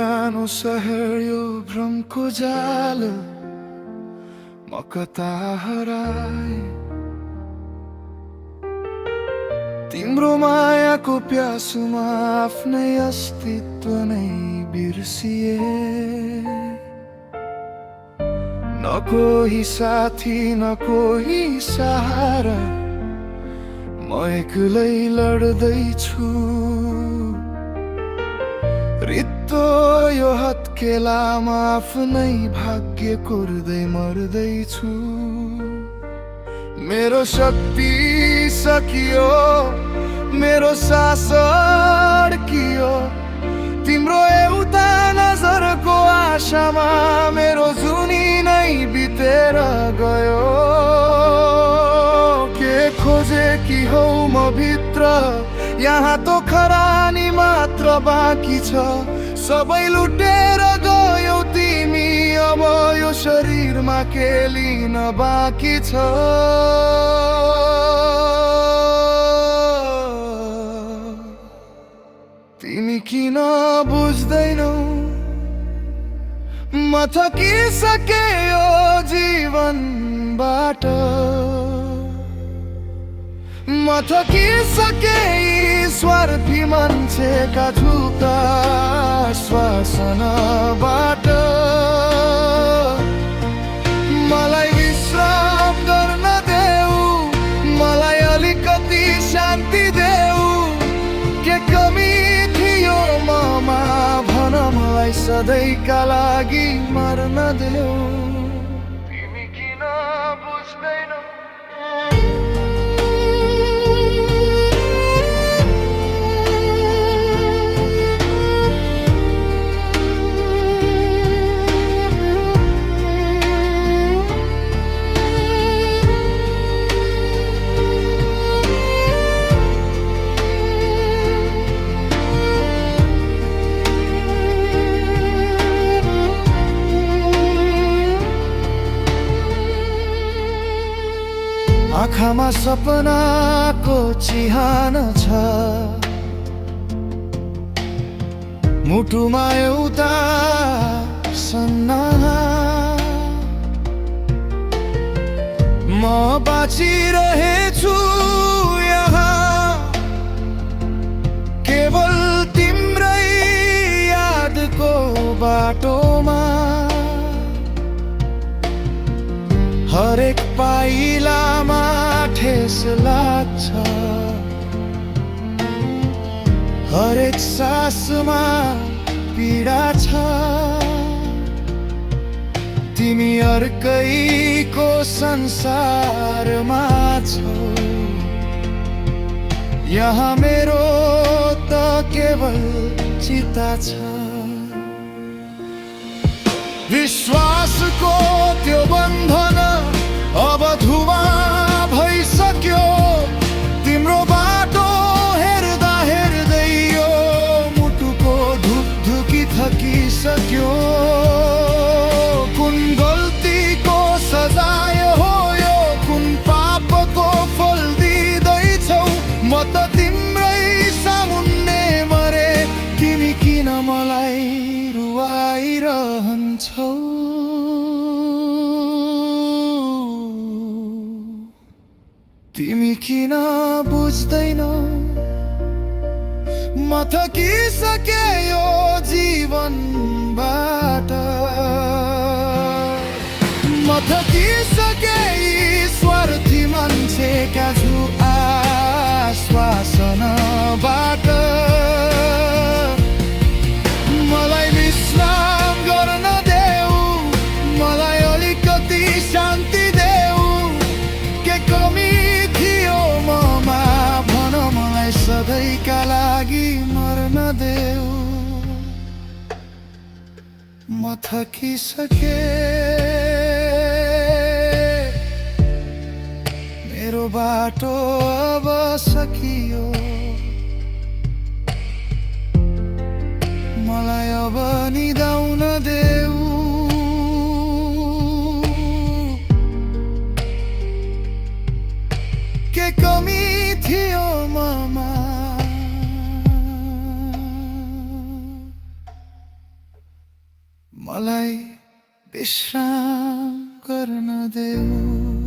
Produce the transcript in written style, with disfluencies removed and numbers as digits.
सानो सहर यो भ्रमको जाल म कता हराए। तिम्रो मायाको प्यासमा आफ्नै अस्तित्व नै बिर्सिए। न कोही साथी न कोही सहारा, म एक्लै लड्दैछु। रित्तो यो हत्केलामा आफ्नै भाग्य कोर्दै मर्दैछु। मेरो शक्ति सकियो, मेरो सास अड्कियो, तिम्रो एउटा नजरको आशामा मेरो जुनी नै बितेर गयो। के खोजे कि हौ म भित्र, यहाँ तो खरानी मात्र बाँकी छ। सबै लुटेर गयौ तिमी, अब यो शरीरमा के लिन बाँकी छ। तिमी किन बुझ्दैनौ, म थकिसके यो जीवनबाट। म थकिसके यी स्वार्थी मान्छेका झुटा आश्वासनबाट। मलाई विश्राम गर्न देऊ, मलाई अलिकति शान्ति देऊ। के कमी थियो ममा भन, मलाई सधैँका लागि मर्न देऊ। तिमी किन बुझ्दैनौ, आँखामा सपनाको चिहान छ, मुटुमा एउटा सन्नाहा। म बाँचिरहेछु यहाँ केवल तिम्रै यादको बाटोमा। हरेक पाइलामा ठेस लाग्छ, हरेक सासमा पीडा छ। तिमी अर्कैको संसारमा छौ, यहाँ मेरो त केवल चिता छ। विश्वासको त्यो बन्धन अब धुवाँ भइसक्यो। तिम्रो बाटो हेर्दा हेर्दै यो मुटुको धुकधुकी थकिसक्यो। कुन गल्तीको सजाय हो यो, कुन पापको फल दिँदैछौ। म त तिम्रै सामुन्ने मरे, तिमी किन मलाई रुवाइरहन्छौ। तिमी किन बुझ्दैनौ, म थकिसके यो जीवनबाट। म थकिसके यी स्वार्थी मान्छेका आश्वासनबाट। मलाई विश्राम गर्न देऊ, मलाई अलिकति शान्ति देऊ। के कमी थियो ममा भन, मलाई सधैँका लागि मर्न देऊ। म थकिसके, मेरो बाटो अब सकियो। मलाई अब निदाउन देऊ। के कमी थियो ममा। मलाई विश्राम गर्न देऊ।